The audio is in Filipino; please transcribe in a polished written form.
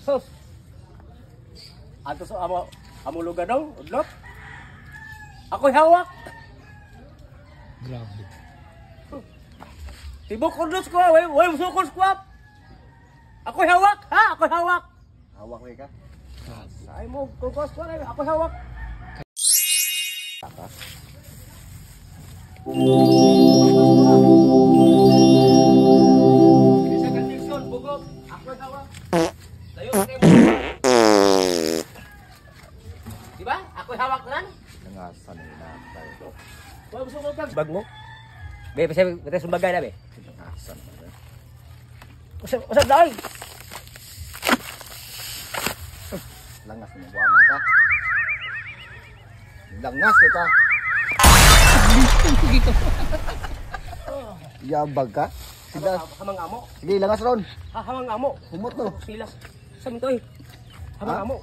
Sus. Ato sa amo lugar daw, udlot. Ako'y hawak. Grabe. Tibok udlot ko, way musukol squat. Ako'y hawak, ha? Ako'y hawak. Hawak ka? Ay mo, kukos ko rin. Ako'y hawak. Taka. Bisa kondisyon, bugok. Ako'y hawak. Layo kayo. Diba? Ako'y hawak nan. Nangasan na tayo. Way musukol ka. Bag mo. Be, bisa sumbagay na be. Nangasan na tayo. Usap na ay. Langas mo buwan ka. Langas ka. Yabag ka? Sige, Hamang amo. sige langas ron. Hamang amo. Humot no. Sila. Sa minto eh. Hamang Ha? amo.